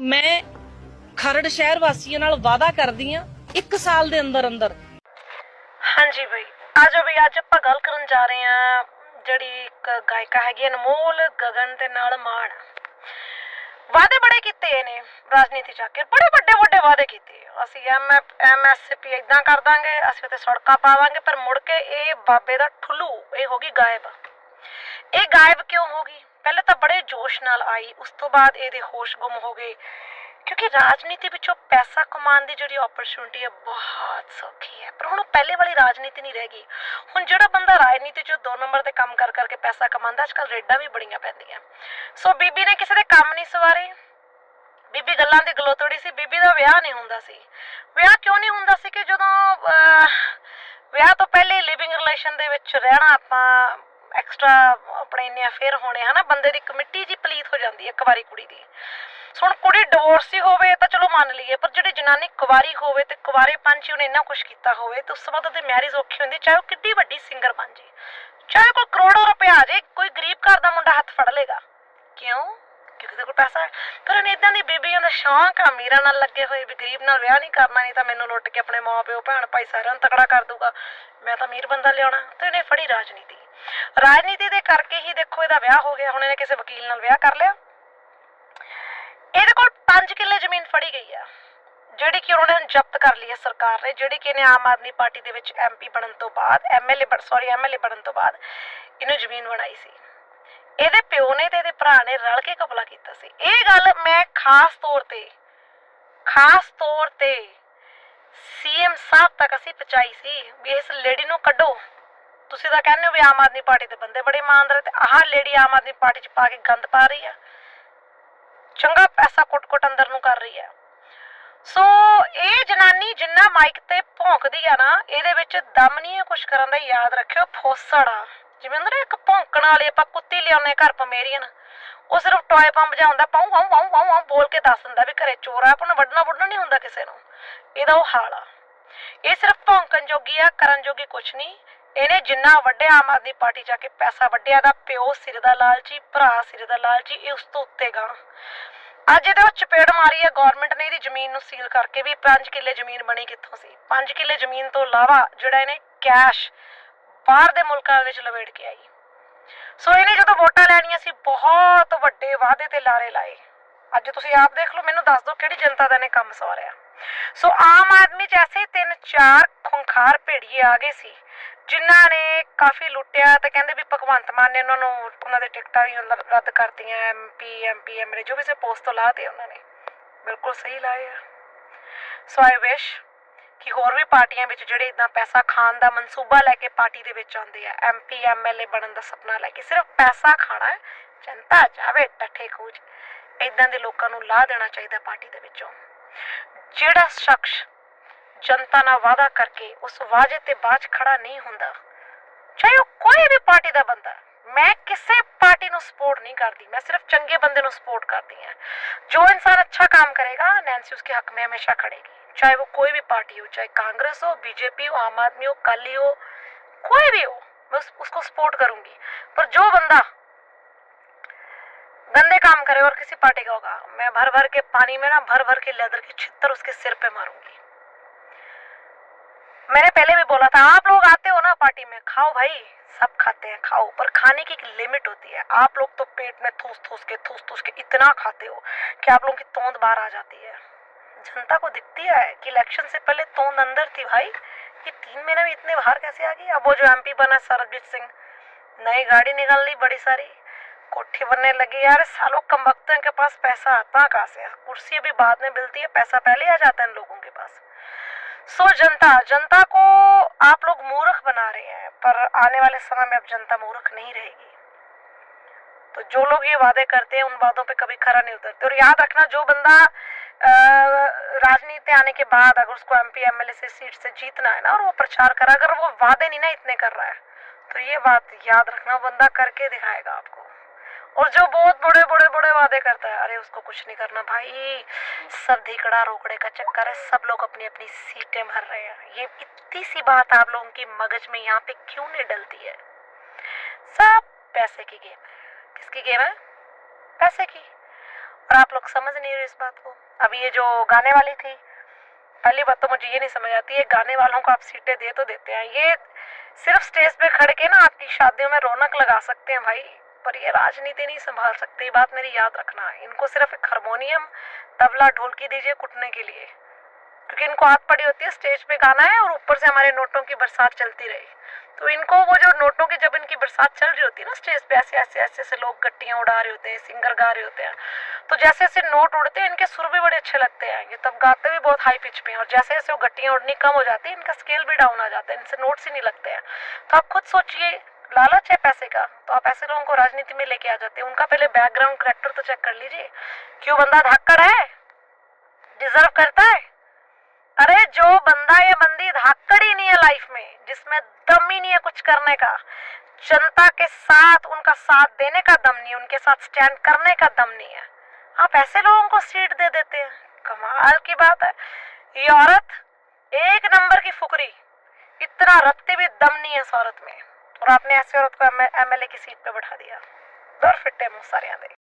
मैं खरड़ शहर वासियों नाल वादा करदी हाँ 1 साल दे अंदर अंदर। हाँ जी बई, आज बई आज ਆਪਾਂ ਗੱਲ ਕਰਨ ਜਾ ਰਹੇ ਹਾਂ ਜਿਹੜੀ ਇੱਕ ਗਾਇਕਾ ਹੈਗੀ ਅਨਮੋਲ ਗਗਨ ਦੇ ਨਾਲ ਮਾਣ। ਵਾਅਦੇ ਬੜੇ ਕੀਤੇ ਨੇ ਰਾਜਨੀਤੀ ਚ ਆ ਕੇ, ਬੜੇ ਵੱਡੇ ਵੱਡੇ ਵਾਅਦੇ ਕੀਤੇ। ਅਸੀਂ MSP ਇਦਾਂ ਕਰ ਦਾਂਗੇ, ਅਸੀਂ ਤੇ ਸੜਕਾਂ ਪਾ ਦਾਂਗੇ, ਪਰ ਮੁੜ ਕੇ ਇਹ ਬਾਬੇ ਦਾ ਠੁੱਲੂ ਇਹ ਹੋ ਗਈ ਗਾਇਬ। ਇਹ ਗਾਇਬ ਕਿਉਂ ਹੋ ਗਈ? ਪਹਿਲੇ ਤਾਂ ਬੜੇ ਜੋਸ਼ ਨਾਲ ਆਈ, ਉਸ ਤੋਂ ਬਾਅਦ ਇਹਦੇ ਹੋਸ਼ ਗੁੰਮ ਹੋ ਗਏ, क्योंकि राजनीति विचों पैसा कमाने की जिहड़ी अपॉर्चुनिटी है बहुत सौखी है, पर हुण पहले वाली राजनीति नहीं रहेगी। हुण जिहड़ा बंदा राजनीति चों 2 नंबर ते काम कर करके पैसा कमांदा, अजकल रेडां भी बड़ियां पैंदियां। सो बीबी ने किसी दे काम नहीं सवारे, बीबी गल्लां दी गलोतड़ी सी, बीबी दा विआह नहीं हुंदा सी। विआह क्यों नहीं हुंदा सी कि जदों विआह तो पहले लिविंग रिलेशन दे विच रहना, आपां एक्सट्रा अपने इन्ने अफेयर होने है ना, बंदे दी कमिटी जी पलीत हो जाती है एक बारी कुड़ी दी। ਹੁਣ ਕੁੜੀ ਡਿਵੋਰਸੀ ਹੋਵੇ ਤਾਂ ਚਲੋ ਮੰਨ ਲਈਏ, ਪਰ ਜਿਹੜੀ ਜਨਾਨੀ ਕੁਵਾਰੀ ਹੋਵੇ ਤੇ ਕੁਵਾਰੇਪਨ 'ਚ ਉਹਨੇ ਇੰਨਾ ਕੁਛ ਕੀਤਾ ਹੋਵੇ ਤੇ ਉਸ ਤੋਂ ਬਾਅਦ ਉਹਦੀ ਮੈਰਿਜ ਔਖੀ ਹੁੰਦੀ, ਚਾਹੇ ਉਹ ਕਿੱਡੀ ਵੱਡੀ ਸਿੰਗਰ ਬਣ ਜੇ, ਚਾਹੇ ਕੋਈ ਕਰੋੜਾਂ ਰੁਪਏ ਆ ਜੇ, ਕੋਈ ਗਰੀਬ ਘਰ ਦਾ ਮੁੰਡਾ ਹੱਥ ਫੜ ਲੇਗਾ। ਕਿਉਂ? ਕਿਉਂਕਿ ਉਹਦੇ ਕੋਲ ਪੈਸਾ ਹੈ। ਪਰ ਇਹਨੇ ਇੱਦਾਂ ਦੀ ਬੀਬੀਆਂ ਦਾ ਸ਼ੌਂਕ ਆ ਅਮੀਰਾਂ ਨਾਲ ਲੱਗੇ ਹੋਏ ਵੀ ਗਰੀਬ ਨਾਲ ਵਿਆਹ ਨਹੀਂ ਕਰਨਾ, ਨਹੀਂ ਤਾਂ ਮੈਨੂੰ ਲੁੱਟ ਕੇ ਆਪਣੇ ਮਾਂ ਪਿਓ ਭੈਣ ਭਾਈ ਸਾਰਿਆਂ ਨੂੰ ਤਕੜਾ ਕਰ ਦੂਗਾ, ਮੈਂ ਤਾਂ ਅਮੀਰ ਬੰਦਾ ਲਿਆਉਣਾ। ਤੇ ਇਹਨੇ ਫੜੀ ਰਾਜਨੀਤੀ। ਰਾਜਨੀਤੀ ਦੇ ਕਰਕੇ ਹੀ ਦੇਖੋ ਇਹਦਾ ਵਿਆਹ ਹੋ ਗਿਆ। ਹੁਣ ਇਹਨੇ ਕਿਸੇ ਵਕੀਲ ਨਾਲ ਵਿਆਹ ਕਰ ਲਿਆ। ਇਹਦੇ ਕੋਲ 5 ਕਿੱਲੇ ਜ਼ਮੀਨ ਫੜੀ ਗਈ ਆ, ਜਿਹੜੀ ਕਿ ਉਹਨਾਂ ਨੇ ਜ਼ਬਤ ਕਰ ਲਈ ਹੈ ਸਰਕਾਰ ਨੇ, ਜਿਹੜੀ ਕਿ ਇਹਨੇ ਆਮ ਆਦਮੀ ਪਾਰਟੀ ਦੇ ਵਿੱਚ MP ਬਣਨ ਤੋਂ ਬਾਅਦ MLA ਬਣਨ ਤੋਂ ਬਾਅਦ ਇਹਨੂੰ ਜ਼ਮੀਨ ਬਣਾਈ ਸੀ। ਇਹਦੇ ਪਿਓ ਨੇ ਤੇ ਇਹਦੇ ਭਰਾ ਨੇ ਰਲ ਕੇ ਕਬਲਾ ਕੀਤਾ ਸੀ। ਇਹ ਗੱਲ ਮੈਂ ਖਾਸ ਤੌਰ ਤੇ CM ਸਾਹਿਬ ਤੱਕ ਅਸੀਂ ਪਹੁੰਚਾਈ ਸੀ ਵੀ ਇਸ ਲੇਡੀ ਨੂੰ ਕੱਢੋ। ਤੁਸੀਂ ਤਾਂ ਕਹਿੰਦੇ ਹੋ ਵੀ ਆਮ ਆਦਮੀ ਪਾਰਟੀ ਦੇ ਬੰਦੇ ਬੜੇ ਇਮਾਨਦਾਰ, ਤੇ ਆਹ ਲੇਡੀ ਆਮ ਆਦਮੀ ਪਾਰਟੀ 'ਚ ਪਾ ਕੇ ਗੰਦ ਪਾ ਰਹੀ ਆ, ਚੰਗਾ ਪੈਸਾ ਕੁੱਟ ਅੰਦਰ ਨੂੰ ਕਰ ਰਹੀ ਹੈ। ਸੋ ਇਹ ਜਨਾਨੀ ਜਿੰਨਾ ਮਾਈਕ ਤੇ ਭੌਂਕਦੀ ਆ ਨਾ, ਇਹਦੇ ਵਿੱਚ ਦਮ ਨਹੀਂ ਹੈ ਕੁਛ ਕਰਨ ਦਾ। ਯਾਦ ਰੱਖਿਓ, ਫੋਸੜ ਆ। ਜਿਵੇਂ ਹੁੰਦਾ ਨਾ ਇੱਕ ਭੌਂਕਣ ਵਾਲੀ ਆਪਾਂ ਕੁੱਤੀ ਲਿਆਉਂਦੇ ਘਰ ਪਮੇਰੀਅਨ, ਉਹ ਸਿਰਫ ਟੋਏ ਪੰਪ ਜਿਹਾ ਹੁੰਦਾ, ਪਾਉ ਆਉ ਆਉ ਆਉ ਆਉ ਬੋਲ ਕੇ ਦੱਸ ਦਿੰਦਾ ਵੀ ਘਰੇ ਚੋਰ ਆ, ਆਪਾਂ ਵੱਢਣਾ ਨਹੀਂ ਹੁੰਦਾ ਕਿਸੇ ਨੂੰ। ਇਹਦਾ ਉਹ ਹਾਲ ਆ। ਇਹ ਸਿਰਫ ਭੌਂਕਣ ਜੋਗੀ ਆ, ਕਰਨ ਜੋਗੀ ਕੁਛ ਨਹੀਂ। ਇਹਨੇ ਜਿੰਨਾ ਵੱਡਿਆ ਆਮ ਆਦਮੀ ਪਾਰਟੀ ਜਾ ਕੇ ਪੈਸਾ ਵੱਢਿਆ, ਦਾ ਪਿਓ ਸਿਰ ਦਾ ਲਾਲਚੀ, ਭਰਾ ਸਿਰ ਦਾ ਲਾਲਚੀ, ਇਹ ਉਸ ਤੋਂ ਉੱਤੇ ਗਾ। ਅੱਜ ਇਹਦੇ ਵਿੱਚ ਚਪੇੜ ਮਾਰੀ ਹੈ ਗੌਰਮੈਂਟ ਨੇ ਇਹਦੀ ਜ਼ਮੀਨ ਨੂੰ ਸੀਲ ਕਰਕੇ ਵੀ 5 ਕਿੱਲੇ ਜ਼ਮੀਨ ਬਣੀ ਕਿੱਥੋਂ ਸੀ। 5 ਕਿੱਲੇ ਜ਼ਮੀਨ ਤੋਂ ਇਲਾਵਾ ਜਿਹੜਾ ਇਹਨੇ ਕੈਸ਼ ਬਾਹਰ ਦੇ ਮੁਲਕਾਂ ਵਿੱਚ ਲਵੇੜ ਕੇ ਆਈ। ਸੋ ਇਹਨੇ ਜਦੋਂ ਵੋਟਾਂ ਲੈਣੀਆਂ ਸੀ ਬਹੁਤ ਵੱਡੇ ਵਾਅਦੇ ਤੇ ਲਾਰੇ ਲਾਏ। ਅੱਜ ਤੁਸੀਂ ਆਪ ਦੇਖ ਲਓ, ਮੈਨੂੰ ਦੱਸ ਦਿਓ ਕਿਹੜੀ ਜਨਤਾ ਦਾ ਇਹਨੇ ਕੰਮ ਸਵਾਰਿਆ। ਸੋ ਆਮ ਆਦਮੀ 'ਚ ਐਸੇ 3-4 ਖੁੰਖਾਰ ਭੇੜੀਏ ਆ ਗਏ ਸੀ ਜਿਨ੍ਹਾਂ ਨੇ ਕਾਫੀ ਲੁੱਟਿਆ, ਤੇ ਕਹਿੰਦੇ ਵੀ ਭਗਵੰਤ ਮਾਨ ਨੇ ਉਹਨਾਂ ਦੇ ਟਿਕਟਾਂ ਵੀ ਰੱਦ ਕਰਤੀਆਂ। MP MLA ਜੋ ਵੀ ਸੇ ਪੋਸਟ ਤੋਂ ਲਾਤੇ ਉਹਨਾਂ ਨੇ, ਬਿਲਕੁਲ ਸਹੀ ਲਾਏ ਆ। ਸੋ ਆਈ ਵਿਸ਼ ਕਿ ਹੋਰ ਵੀ ਪਾਰਟੀਆਂ ਵਿੱਚ ਜਿਹੜੇ ਇੱਦਾਂ ਪੈਸਾ ਖਾਣ ਦਾ ਮਨਸੂਬਾ ਲੈ ਕੇ ਪਾਰਟੀ ਦੇ ਵਿੱਚ ਆਉਂਦੇ ਆ, MP MLA ਬਣਨ ਦਾ ਸੁਪਨਾ ਲੈ ਕੇ, ਸਿਰਫ ਪੈਸਾ ਖਾਣਾ, ਜਨਤਾ ਜਾਵੇ ਟੱਠੇ ਖੂਜ, ਇੱਦਾਂ ਦੇ ਲੋਕਾਂ ਨੂੰ ਲਾਹ ਦੇਣਾ ਚਾਹੀਦਾ ਪਾਰਟੀ ਦੇ ਵਿੱਚੋਂ। ਜਿਹੜਾ ਸ਼ਖਸ ਜਨਤਾ ਨਾਲ ਵਾਅਦਾ ਕਰਕੇ ਉਸ ਵਾਅਦੇ ਤੇ ਬਾਅਦ ਖੜਾ ਨਹੀਂ ਹੁੰਦਾ, ਚਾਹੇ ਉਹ ਕੋਈ ਵੀ ਪਾਰਟੀ ਦਾ ਬੰਦਾ। मैं किसी पार्टी ਨੂੰ सपोर्ट नहीं करती, मैं सिर्फ चंगे बंदे ਨੂੰ सपोर्ट करती हैं। जो इंसान अच्छा काम करेगा नैन्सी उसके हक में हमेशा खड़ेगी, चाहे वो कोई भी पार्टी हो, चाहे कांग्रेस हो, BJP हो, आम आदमी हो, अकाली हो, कोई भी हो, मैं उसको सपोर्ट करूंगी। पर जो बंदा गंदे काम करे और किसी पार्टी का होगा, मैं भर भर के पानी में ना भर भर के लेदर के छितर उसके सिर पे मारूंगी। मैंने पहले भी बोला था, आप लोग आते हो ना पार्टी में, खाओ भाई, सब खाते हैं, खाओ, पर खाने की एक लिमिट होती है। आप लोग तो पेट में ठूस ठूस के इतना खाते हो कि आप लोगों की तोंद बाहर आ जाती है। जनता को दिखती है कि इलेक्शन से पहले तोंद अंदर थी भाई, ये 3 महीने में इतने बाहर कैसे आ गई। अब वो जो MP बना सरबजीत सिंह, नई गाड़ी निकल ली बड़ी सारी, कोठी बनने लगी। यार सालों कमबख्तों के पास पैसा आता कहाँ से? कुर्सी अभी बाद में मिलती है, पैसा पहले आ जाता है इन लोगों के पास। सो जनता को आप लोग मूर्ख बना रहे हैं, पर आने वाले समय में अब जनता मूर्ख नहीं रहेगी। तो जो लोग ये वादे करते हैं उन वादों पे कभी खरा नहीं उतरते। और याद रखना, जो बंदा राजनीति आने के बाद अगर उसको MP MLA से सीट से जीतना है ना, और वो प्रचार करा, अगर वो वादे नहीं ना इतने कर रहा है, तो ये बात याद रखना, बंदा करके दिखाएगा आपको। और जो बहुत बड़े वादे करता है, अरे उसको कुछ नहीं करना भाई, सब धिकड़ा रोकड़े का चक्कर है, सब लोग अपनी अपनी सीटें भर रहे हैं। ये इतनी सी बात आप लोगों की मगज में यहाँ पे क्यों नहीं डलती है? सब पैसे की गेम है। किसकी गेम है? पैसे की। पर आप लोग समझ नहीं रहे इस बात को। अब ये जो गाने वाली थी, पहली बात तो मुझे ये नहीं समझ आती है, गाने वालों को आप सीटें दे तो देते हैं, ये सिर्फ स्टेज पे खड़े के ना आपकी शादियों में रौनक लगा सकते हैं भाई, पर ये राजनीति नहीं संभाल सकते। ये बात मेरी याद रखना। इनको सिर्फ एक हारमोनियम, तबला, ढोलकी दीजिए कुटने के लिए, क्योंकि इनको आदत पड़ी होती है स्टेज पे गाना है और ऊपर से हमारे नोटों की बरसात चलती रही। तो इनको वो जो नोटों की जब इनकी बरसात चल रही होती है ना स्टेज पे, ऐसे ऐसे ऐसे ऐसे लोग गट्टियां उड़ा रहे होते हैं, सिंगर गा रहे होते हैं, तो जैसे जैसे नोट उड़ते हैं इनके सुर भी बड़े अच्छे लगते हैं, ये तब गाते भी बहुत हाई पिच पे हैं, और जैसे जैसे वो गट्टियां उड़नी कम हो जाती है इनका स्केल भी डाउन आ जाता है, इनसे नोट्स ही नहीं लगते हैं। तो आप खुद सोचिए, लालच है पैसे का तो आप ऐसे लोगों को राजनीति में लेके आ जाते हैं। उनका पहले बैकग्राउंड कैरेक्टर तो चेक कर लीजिए, क्यों बंदा धाकड़ है, डिजर्व करता है। अरे जो बंदा या बंदी धाकड़ ही नहीं है लाइफ में, जिसमें दम ही नहीं है कुछ करने का, जनता के साथ उनका साथ देने का दम नहीं है, उनके साथ स्टैंड करने का दम नहीं है, आप ऐसे लोगों को सीट दे देते हैं। कमाल की बात है। ये औरत एक नंबर की फुकरी, इतना रत्ती भी दम नहीं है इस औरत में, और आपने ऐसी औरत को एमएलए की सीट पे बैठा दिया। दर फिट्टे मुंह सारे आंधे।